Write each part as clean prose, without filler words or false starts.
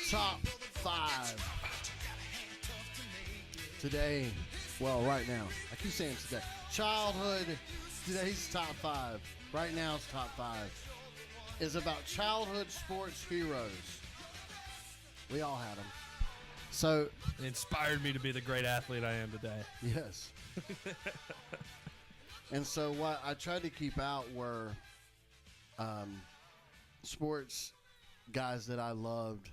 top 5 today. Well, right now. I keep saying today. Childhood, today's top 5. Right now's top 5 is about childhood sports heroes. We all had them. So it inspired me to be the great athlete I am today. Yes. And so what I tried to keep out were sports guys that I loved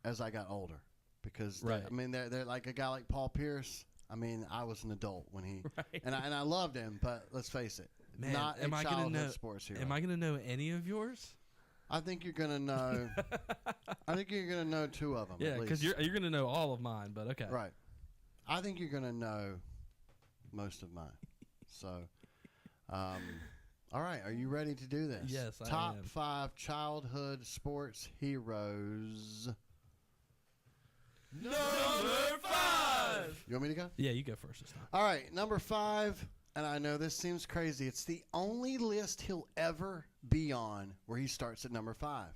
as I got older, because right. they're like a guy like Paul Pierce. I mean, I was an adult when he right. and I loved him, but let's face it, man, not a childhood sports hero. Am I going to know any of yours? I think you're going to know. I think you're going to know 2 of them. Yeah, because you're going to know all of mine, but okay. Right. I think you're going to know most of mine. So, all right. Are you ready to do this? Yes, I am. Top 5 childhood sports heroes. Number 5. You want me to go? Yeah, you go first this time. All right. Number 5. And I know this seems crazy. It's the only list he'll ever be on where he starts at number 5.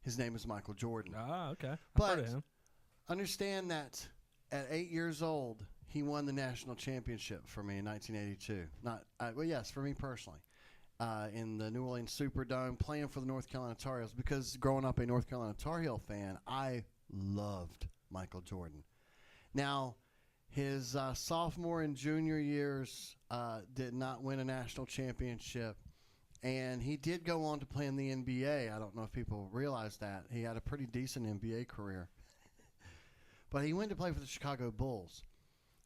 His name is Michael Jordan. Ah, okay. But heard of him. Understand that at 8 years old, he won the national championship for me in 1982. Yes, for me personally, in the New Orleans Superdome, playing for the North Carolina Tar Heels. Because growing up a North Carolina Tar Heel fan, I loved Michael Jordan. Now, his sophomore and junior years did not win a national championship, and he did go on to play in the NBA. I don't know if people realize that. He had a pretty decent NBA career. But he went to play for the Chicago Bulls.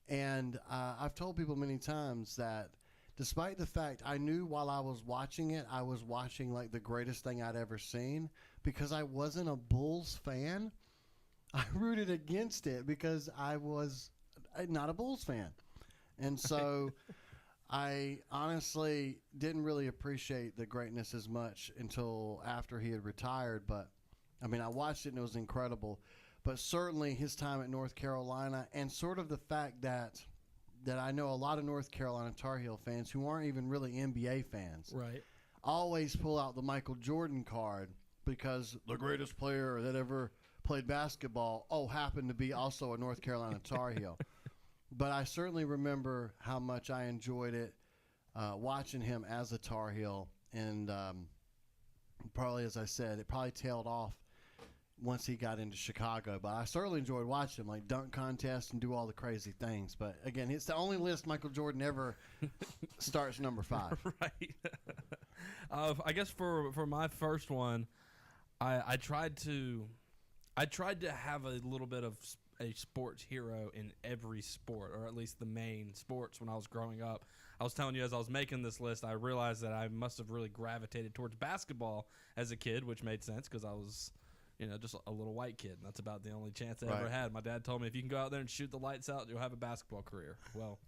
And I've told people many times that despite the fact I knew while I was watching it, I was watching like the greatest thing I'd ever seen, because I wasn't a Bulls fan. I rooted against it because I was not a Bulls fan. And so I honestly didn't really appreciate the greatness as much until after he had retired. But, I mean, I watched it and it was incredible. But certainly his time at North Carolina, and sort of the fact that I know a lot of North Carolina Tar Heel fans who aren't even really NBA fans, right, always pull out the Michael Jordan card because the greatest player that ever played basketball, happened to be also a North Carolina Tar Heel. But I certainly remember how much I enjoyed it watching him as a Tar Heel. And probably, as I said, it probably tailed off once he got into Chicago. But I certainly enjoyed watching him, like dunk contests and do all the crazy things. But, again, it's the only list Michael Jordan ever starts number 5. Right. I guess for my first one, I tried to have a little bit of a sports hero in every sport, or at least the main sports when I was growing up. I was telling you as I was making this list, I realized that I must have really gravitated towards basketball as a kid, which made sense because I was, just a little white kid, and that's about the only chance I ever had. My dad told me, if you can go out there and shoot the lights out, you'll have a basketball career. Well,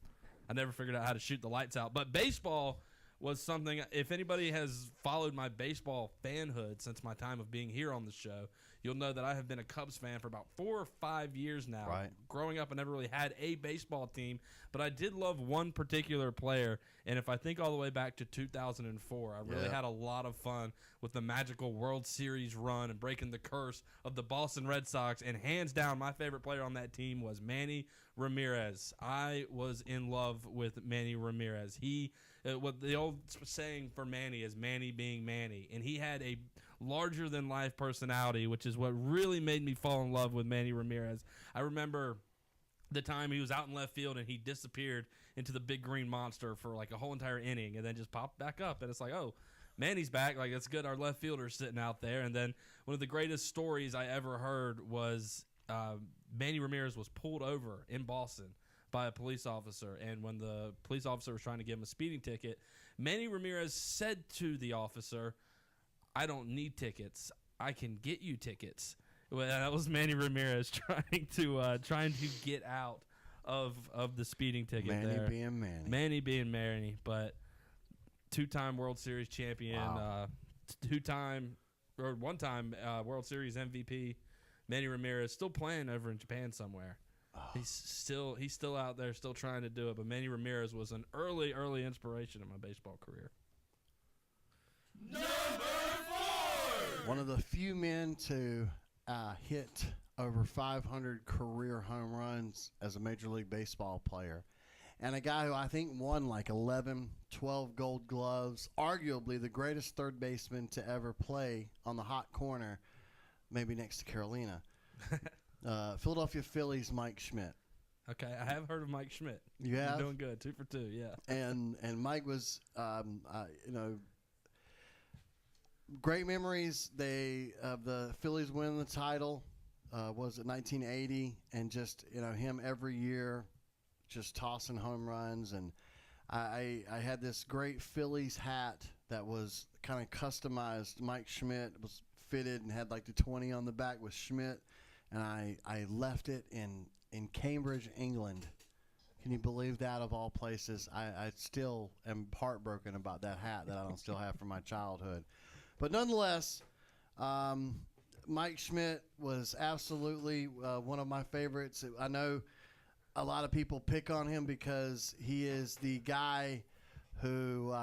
I never figured out how to shoot the lights out. But baseball was something, if anybody has followed my baseball fanhood since my time of being here on the show, you'll know that I have been a Cubs fan for about 4 or 5 years now. Right. Growing up, I never really had a baseball team, but I did love one particular player, and if I think all the way back to 2004, I really had a lot of fun with the magical World Series run and breaking the curse of the Boston Red Sox, and hands down, my favorite player on that team was Manny Ramirez. I was in love with Manny Ramirez. What the old saying for Manny is Manny being Manny, and he had a larger-than-life personality, which is what really made me fall in love with Manny Ramirez. I remember the time he was out in left field and he disappeared into the big green monster for like a whole entire inning and then just popped back up, and it's like, oh, Manny's back. Like, it's good. Our left fielder's sitting out there. And then one of the greatest stories I ever heard was Manny Ramirez was pulled over in Boston by a police officer, and when the police officer was trying to give him a speeding ticket, Manny Ramirez said to the officer, "I don't need tickets. I can get you tickets." Well, that was Manny Ramirez trying to get out of the speeding ticket. Manny being Manny. Manny being Manny, but two-time World Series champion, one-time World Series MVP. Manny Ramirez still playing over in Japan somewhere. Oh. He's still out there, still trying to do it. But Manny Ramirez was an early inspiration in my baseball career. Number 4. One of the few men to hit over 500 career home runs as a Major League Baseball player. And a guy who I think won like 11, 12 gold gloves, arguably the greatest third baseman to ever play on the hot corner, maybe next to Carolina. Philadelphia Phillies, Mike Schmidt. Okay, I have heard of Mike Schmidt. You have? You're doing good. 2 for 2, yeah. And Mike was, great memories. The Phillies win the title. Was it 1980? And just him every year, just tossing home runs. And I had this great Phillies hat that was kind of customized. Mike Schmidt was fitted and had like the 20 on the back with Schmidt, and I left it in Cambridge, England. Can you believe that, of all places? I still am heartbroken about that hat that I don't still have from my childhood. But nonetheless, Mike Schmidt was absolutely one of my favorites. I know a lot of people pick on him because he is the guy who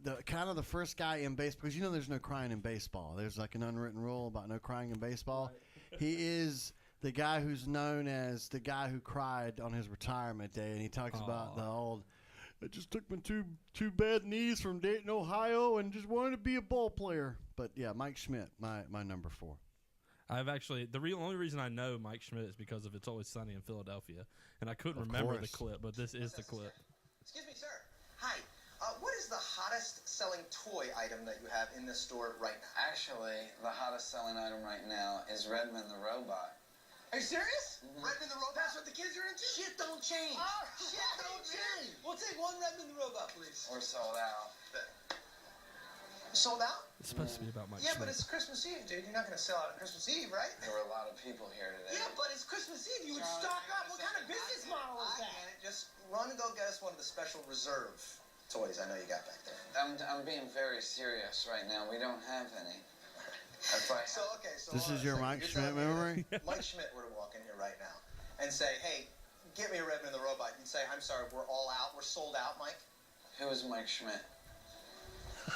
the first guy in baseball, because there's no crying in baseball. There's like an unwritten rule about no crying in baseball. Right. He is the guy who's known as the guy who cried on his retirement day, and he talks about the old, I just took my two bad knees from Dayton, Ohio, and just wanted to be a ball player. But yeah, Mike Schmidt, my number 4. I've actually only reason I know Mike Schmidt is because of It's Always Sunny in Philadelphia, and I couldn't remember the clip, but this is the clip. Excuse me, sir. Hi. What is the hottest selling toy item that you have in this store right now? Actually, the hottest selling item right now is Redmond the Robot. Are you serious? Mm-hmm. Redmond the Robot? That's what the kids are into? Shit don't change. Shit don't change. We'll take one Redmond the Robot, please. We're sold out. Sold out? It's supposed to be about Mike But Schmidt. it's Christmas Eve, dude. You're not going to sell out on Christmas Eve, right? There were a lot of people here today. Yeah, but it's Christmas Eve. You would stock up. What kind of business model is that? I get it. Just run and go get us one of the special reserve toys I know you got back there. I'm being very serious right now. We don't have any. So this is your Mike Schmidt memory? Mike Schmidt were to walk in here right now and say, hey, get me a Redmond the Robot. You'd say, I'm sorry, we're all out. We're sold out, Mike. Who is Mike Schmidt?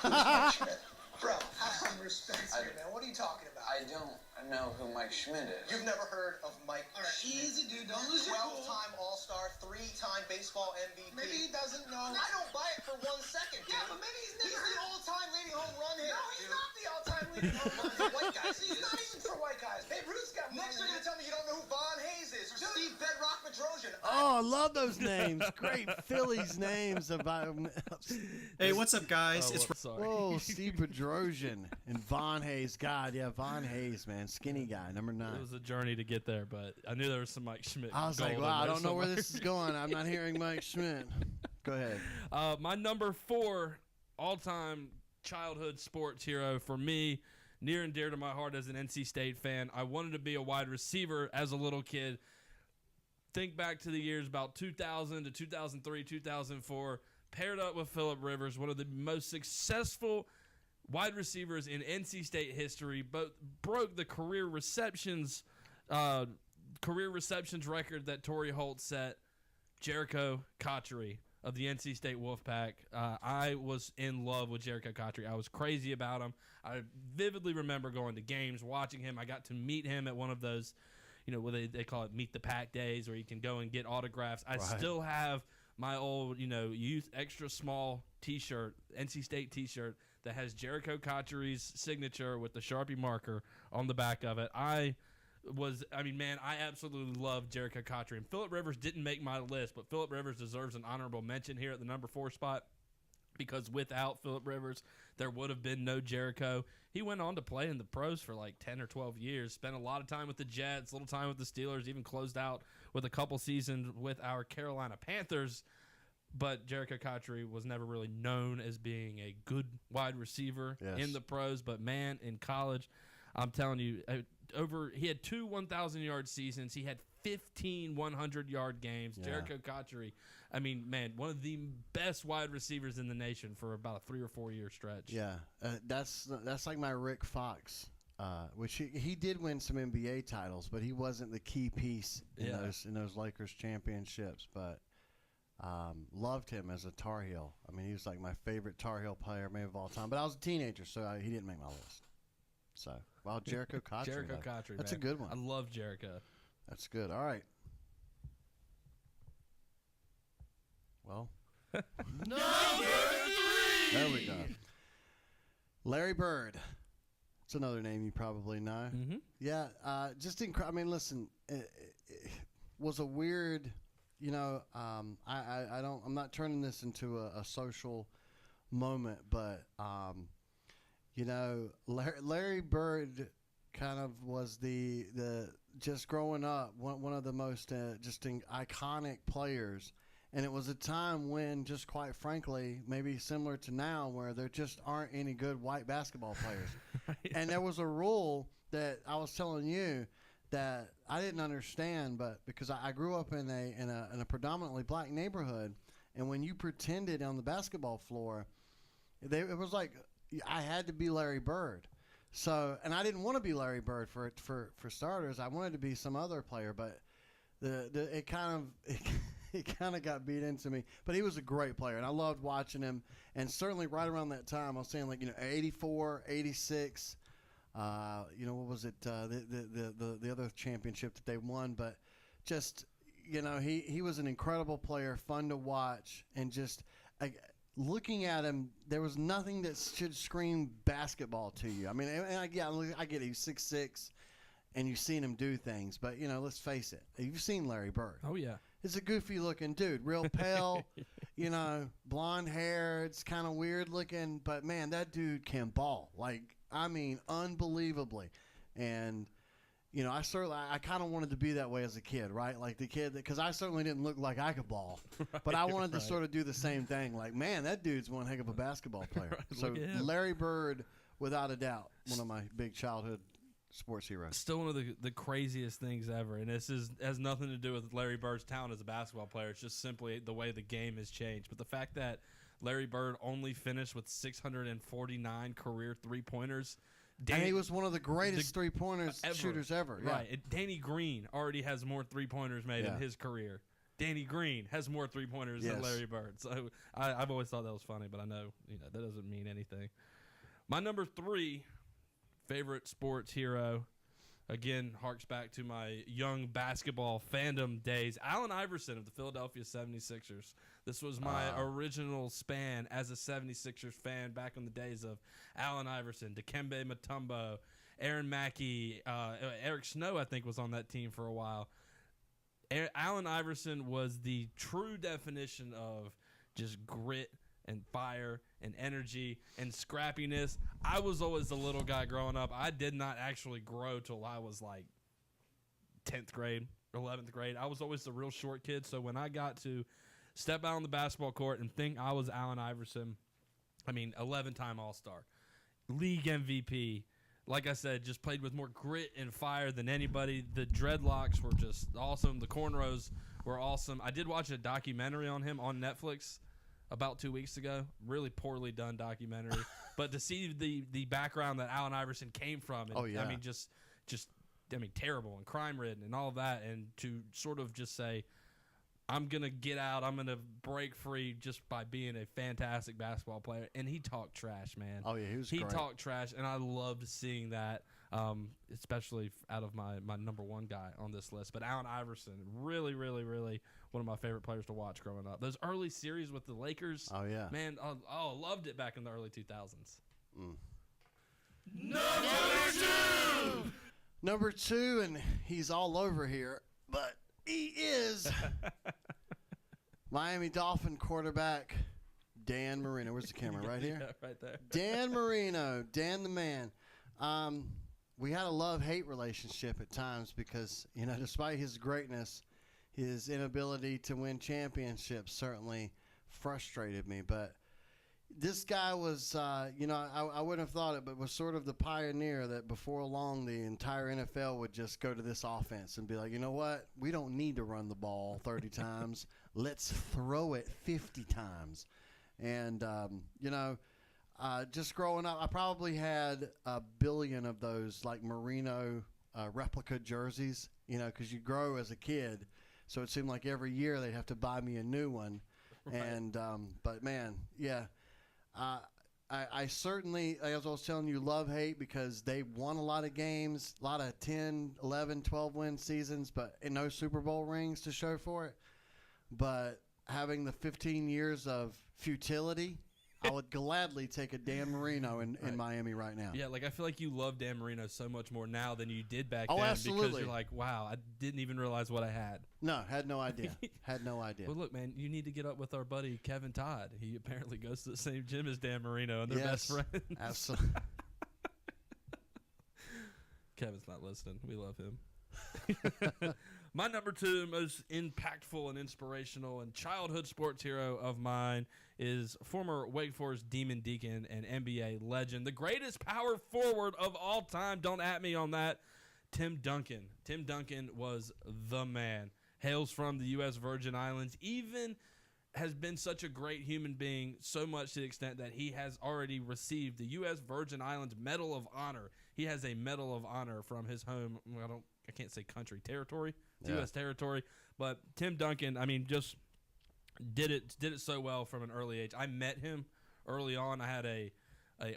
Who's Mike Schmidt? Bro, have some respect here, man. What are you talking about? I don't know who Mike Schmidt is. You've never heard of Mike Schmidt? Easy, dude. Don't lose your cool. 12-time All-Star, 3-time baseball MVP. Maybe he doesn't know. I don't buy it for 1 second, dude. Yeah, but maybe he's never. He's the all-time leading home run hitter. No, he's dude. not the all-time leading home run For white guys. He's not even for white guys. Babe Ruth's got more. Next, you're going to tell me you don't know who Von Hayes is or Steve Bedrock Bedrosian. Oh, I love those names. Great Phillies names. Hey, what's up, guys? Whoa, Steve Bedrosian and Von Hayes. God, yeah, Von Hayes, man. Skinny guy, number 9. It was a journey to get there, but I knew there was some Mike Schmidt. I was like, wow, I don't know where this is going. I'm not hearing Mike Schmidt. Go ahead. My number 4 all-time childhood sports hero for me, near and dear to my heart as an NC State fan. I wanted to be a wide receiver as a little kid. Think back to the years about 2000 to 2003, 2004. Paired up with Phillip Rivers, one of the most successful wide receivers in NC State history, but broke the career receptions record that Torrey Holt set. Jericho Cotchery of the NC State Wolfpack. I was in love with Jericho Cotchery. I was crazy about him. I vividly remember going to games, watching him. I got to meet him at one of those, where they call it Meet the Pack days, where you can go and get autographs. I still have my old, youth extra small T-shirt, NC State T-shirt, that has Jericho Cotchery's signature with the Sharpie marker on the back of it. I absolutely love Jericho Cotchery. And Phillip Rivers didn't make my list, but Phillip Rivers deserves an honorable mention here at the number 4 spot, because without Phillip Rivers, there would have been no Jericho. He went on to play in the pros for like 10 or 12 years, spent a lot of time with the Jets, a little time with the Steelers, even closed out with a couple seasons with our Carolina Panthers. But Jericho Cotchery was never really known as being a good wide receiver in the pros. But, man, in college, I'm telling you, he had 2 1,000-yard seasons. He had 15 100-yard games. Yeah. Jericho Cotchery, one of the best wide receivers in the nation for about a 3 or 4 year stretch. Yeah, that's like my Rick Fox, which he did win some NBA titles, but he wasn't the key piece in those Lakers championships. But loved him as a Tar Heel. He was like my favorite Tar Heel player maybe of all time. But I was a teenager, so he didn't make my list. So, well, Jericho Cotchery. Jericho though. Cotchery. That's man. a good one. I love Jericho. That's good. All right. Well, there we go. Larry Bird. It's another name you probably know. Mm-hmm. Yeah, just incredible. I mean, listen, it was a weird, I'm not turning this into a social moment, but, Larry Bird kind of was the just growing up, one of the most iconic players. And it was a time when, just quite frankly, maybe similar to now, where there just aren't any good white basketball players. Right. And there was a rule that I was telling you that I didn't understand, but because I grew up in a predominantly black neighborhood, and when you pretended on the basketball floor, it was like I had to be Larry Bird. So, and I didn't want to be Larry Bird for starters. I wanted to be some other player, but it kind of got beat into me. But he was a great player, and I loved watching him. And certainly right around that time, I was saying 84, 86. What was it? The other championship that they won, but just he was an incredible player, fun to watch, and just looking at him, there was nothing that should scream basketball to you. I mean, and I get it. He's 6'6", and you've seen him do things, but let's face it, you've seen Larry Bird. Oh yeah. He's a goofy-looking dude, real pale, blonde hair. It's kind of weird looking, but man, that dude can ball. Unbelievably. And I kind of wanted to be that way as a kid, right? Like the kid, because I certainly didn't look like I could ball, but I wanted to sort of do the same thing. Like, man, that dude's one heck of a basketball player. Right, So look at him. Larry Bird, without a doubt, one of my big childhood sports heroes. Still one of the craziest things ever, and this has nothing to do with Larry Bird's talent as a basketball player. It's just simply the way the game has changed. But the fact that Larry Bird only finished with 649 career three-pointers. And he was one of the greatest three-pointers shooters ever. Yeah. Right. And Danny Green already has more three-pointers made in his career. Danny Green has more three-pointers than Larry Bird. So I've always thought that was funny, but I know that doesn't mean anything. My number 3 favorite sports hero, again, harks back to my young basketball fandom days. Allen Iverson of the Philadelphia 76ers. This was my original span as a 76ers fan back in the days of Allen Iverson, Dikembe Mutombo, Aaron Mackey, Eric Snow, I think, was on that team for a while. Allen Iverson was the true definition of just grit and fire and energy and scrappiness. I was always the little guy growing up. I did not actually grow till I was like 10th grade, 11th grade. I was always the real short kid. So when I got to step out on the basketball court and think I was Allen Iverson, 11-time All-Star, league MVP. Like I said, just played with more grit and fire than anybody. The dreadlocks were just awesome. The cornrows were awesome. I did watch a documentary on him on Netflix about 2 weeks ago. Really poorly done documentary. But to see the background that Allen Iverson came from, and, just terrible and crime-ridden and all of that, and to sort of just say, I'm going to get out, I'm going to break free just by being a fantastic basketball player. And he talked trash, man. Oh, yeah, he great. Talked trash, and I loved seeing that, especially out of my number 1 guy on this list. But Allen Iverson, really, really, really one of my favorite players to watch growing up. Those early series with the Lakers, oh, yeah. Man, loved it back in the early 2000s. Number 2, and he's all over here, but he is Miami Dolphin quarterback Dan Marino. Where's the camera? Right here? Yeah, right there. Dan Marino, Dan the man. We had a love-hate relationship at times because, despite his greatness, his inability to win championships certainly frustrated me. But this guy was, I wouldn't have thought it, but was sort of the pioneer that before long the entire NFL would just go to this offense and be like, you know what? We don't need to run the ball 30 times. Let's throw it 50 times. And, just growing up, I probably had 1 billion of those like Marino replica jerseys, because you grow as a kid. So it seemed like every year they'd have to buy me a new one. Right. And, but man, yeah. I certainly, as I was telling you, love hate because they won a lot of games, a lot of 10, 11, 12 win seasons, but no Super Bowl rings to show for it. But having the 15 years of futility, I would gladly take a Dan Marino in Miami right now. Yeah, like I feel like you love Dan Marino so much more now than you did back Oh, then. absolutely. Because you're like, wow, I didn't even realize what I had. No, had no idea. Had no idea. Well, look, man, you need to get up with our buddy Kevin Todd. He apparently goes to the same gym as Dan Marino, and they're best friends. Absolutely. Kevin's not listening. We love him. My number 2 most impactful and inspirational and childhood sports hero of mine is former Wake Forest Demon Deacon and NBA legend, the greatest power forward of all time. Don't at me on that. Tim Duncan. Tim Duncan was the man. Hails from the U.S. Virgin Islands. Even has been such a great human being, so much to the extent that he has already received the U.S. Virgin Islands Medal of Honor. He has a Medal of Honor from his home. I can't say country, territory. It's U.S. territory. But Tim Duncan, I mean, just did it so well from an early age. I met him early on. I had a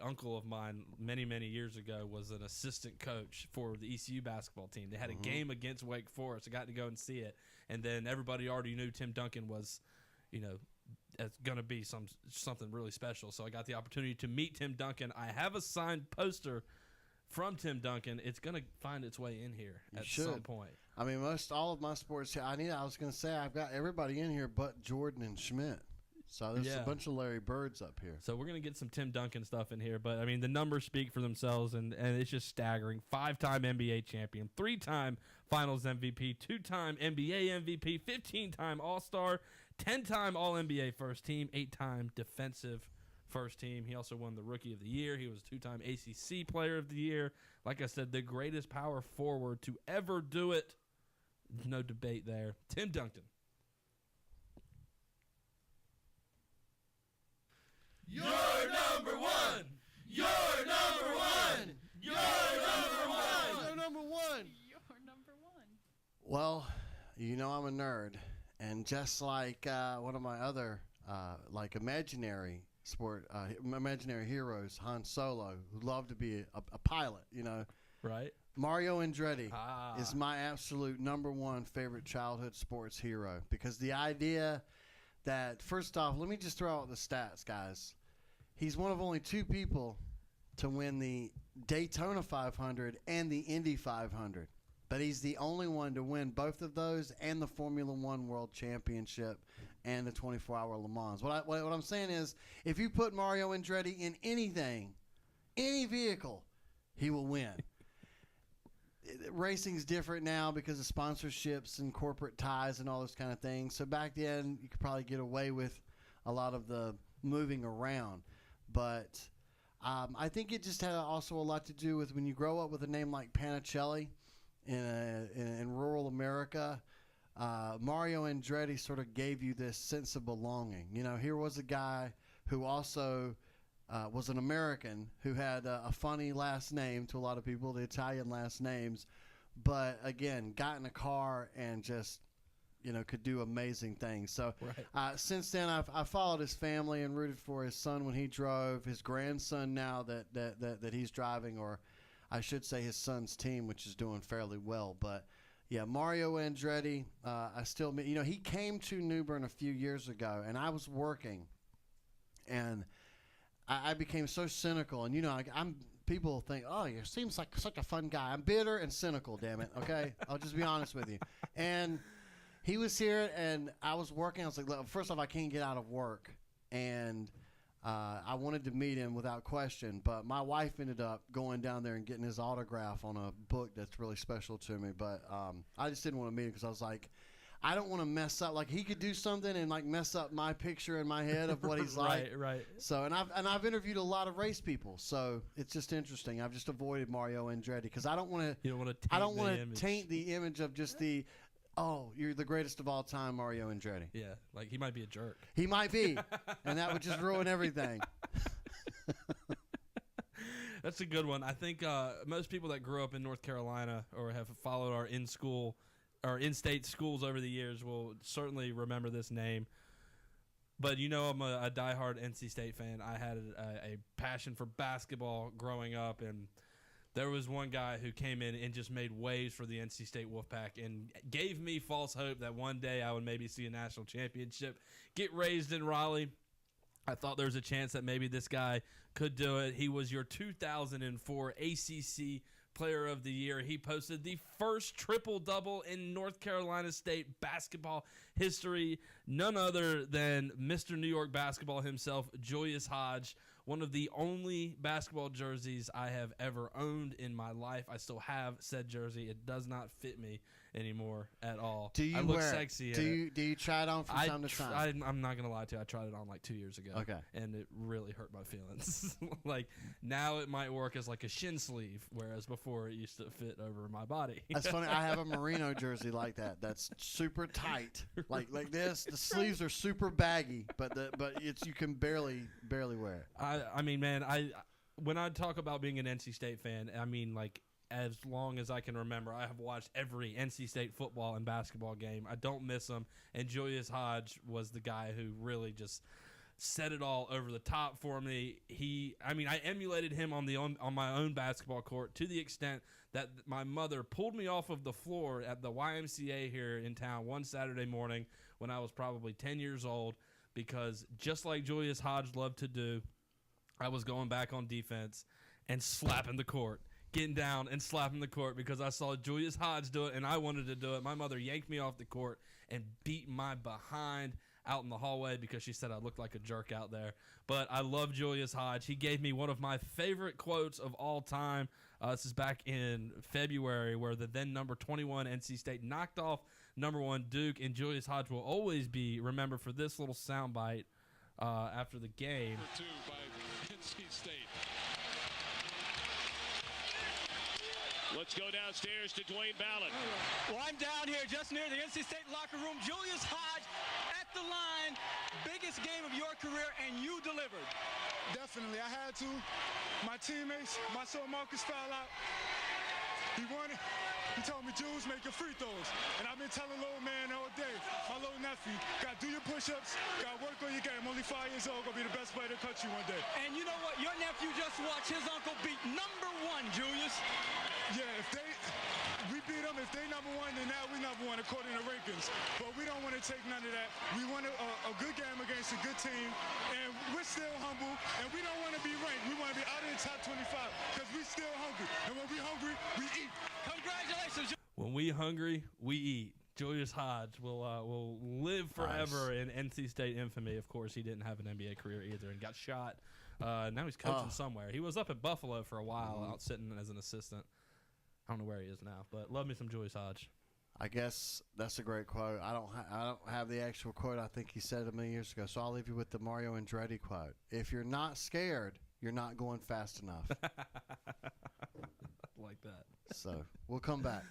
uncle of mine many years ago was an assistant coach for the ECU basketball team. They had a game against Wake Forest. I got to go and see it, and then everybody already knew Tim Duncan was, it's going to be something really special. So I got the opportunity to meet Tim Duncan. I have a signed poster from Tim Duncan. It's going to find its way in here at some point. I mean, all of my sports. I was going to say I've got everybody in here but Jordan and Schmidt. So there's a bunch of Larry Birds up here. So we're going to get some Tim Duncan stuff in here. But, I mean, the numbers speak for themselves, and it's just staggering. 5-time NBA champion, 3-time Finals MVP, 2-time NBA MVP, 15-time All-Star, 10-time All-NBA first team, 8-time defensive first team. He also won the Rookie of the Year. He was a 2-time ACC Player of the Year. Like I said, the greatest power forward to ever do it. No debate there. Tim Duncan. You're number one. You're number one. You're number one. You're number one. You're number one. Well, I'm a nerd, and just like one of my other imaginary heroes, Han Solo, who loved to be a pilot, Right. Mario Andretti is my absolute number one favorite childhood sports hero, because the idea that, first off, let me just throw out the stats, guys. He's one of only 2 people to win the Daytona 500 and the Indy 500. But he's the only one to win both of those and the Formula One World Championship and the 24-hour Le Mans. What I'm saying is, if you put Mario Andretti in anything, any vehicle, he will win. Racing's different now because of sponsorships and corporate ties and all those kind of things. So back then, you could probably get away with a lot of the moving around. But I think it just had also a lot to do with when you grow up with a name like Panichelli in rural America. Mario Andretti sort of gave you this sense of belonging. Here was a guy who also was an American who had a funny last name to a lot of people, the Italian last names, but again, got in a car and just, could do amazing things. So since then, I've followed his family and rooted for his son when he drove, his grandson now that he's driving, or I should say his son's team, which is doing fairly well. But yeah, Mario Andretti, I still, he came to New Bern a few years ago, and I was working, and I became so cynical, and people think, oh, you seems like such a fun guy. I'm bitter and cynical, damn it. Okay, I'll just be honest with you. And he was here, and I was working. I was like, look, first off, I can't get out of work, and I wanted to meet him without question. But my wife ended up going down there and getting his autograph on a book that's really special to me. But I just didn't want to meet him because I was like, I don't want to mess up. Like, he could do something and mess up my picture in my head of what he's like. Right. So, and I've interviewed a lot of race people, so it's just interesting. I've just avoided Mario Andretti because I don't want to. You don't want to. I don't want to taint the image of just the. Oh, you're the greatest of all time, Mario Andretti. Yeah, like he might be a jerk. He might be, and that would just ruin everything. That's a good one. I think most people that grew up in North Carolina or have followed our in-state schools over the years will certainly remember this name. But I'm a diehard NC State fan. I had a passion for basketball growing up, and there was one guy who came in and just made waves for the NC State Wolfpack and gave me false hope that one day I would maybe see a national championship get raised in Raleigh. I thought there was a chance that maybe this guy could do it. He was your 2004 ACC Player of the Year. He posted the first triple-double in North Carolina State basketball history. None other than Mr. New York basketball himself, Julius Hodge. One of the only basketball jerseys I have ever owned in my life. I still have said jersey. It does not fit me anymore at all. Do you I look wear sexy it? Do you try it on from time to time? I'm not going to lie to you. I tried it on like 2 years ago. Okay. And it really hurt my feelings. Like now it might work as like a shin sleeve, whereas before it used to fit over my body. That's funny. I have a merino jersey like that. That's super tight, like this. The sleeves are super baggy, but you can barely wear it. I mean, man, when I talk about being an NC State fan, I mean like as long as I can remember, I have watched every NC State football and basketball game. I don't miss them, and Julius Hodge was the guy who really just set it all over the top for me. I emulated him on my own basketball court to the extent that my mother pulled me off of the floor at the YMCA here in town one Saturday morning when I was probably 10 years old, because just like Julius Hodge loved to do, I was going back on defense and slapping the court, getting down and slapping the court because I saw Julius Hodge do it and I wanted to do it. My mother yanked me off the court and beat my behind out in the hallway because she said I looked like a jerk out there. But I love Julius Hodge. He gave me one of my favorite quotes of all time. This is back in February where the then number 21 NC State knocked off number 1 Duke, and Julius Hodge will always be remembered for this little soundbite after the game. Number 2 by NC State. Let's go downstairs to Dwayne Ballard. Well, I'm down here just near the NC State locker room. Julius Hodge at the line. Biggest game of your career, and you delivered. Definitely. I had to. My teammates, my son Marcus foul out. He wanted. He told me, Jules, make your free throws. And I've been telling little man all day, my little nephew, gotta do your push-ups, gotta work on your game. Only 5 years old, gonna be the best player in the country one day. And you know what? Your nephew just watched his uncle beat number 1, Julius. Yeah, we beat them. If they number 1, then now we number 1 according to rankings. But we don't want to take none of that. We want a good game against a good team, and we're still humble, and we don't want to be ranked. We want to be out of the top 25 because we still hungry. And when we hungry, we eat. Congratulations. When we hungry, we eat. Julius Hodge will live forever in NC State infamy. Of course, he didn't have an NBA career either and got shot. Now he's coaching somewhere. He was up at Buffalo for a while, out sitting as an assistant. I don't know where he is now, but love me some Julius Hodge. I guess that's a great quote. I don't have the actual quote. I think he said it a million years ago. So I'll leave you with the Mario Andretti quote. If you're not scared, you're not going fast enough. Like that. So we'll come back.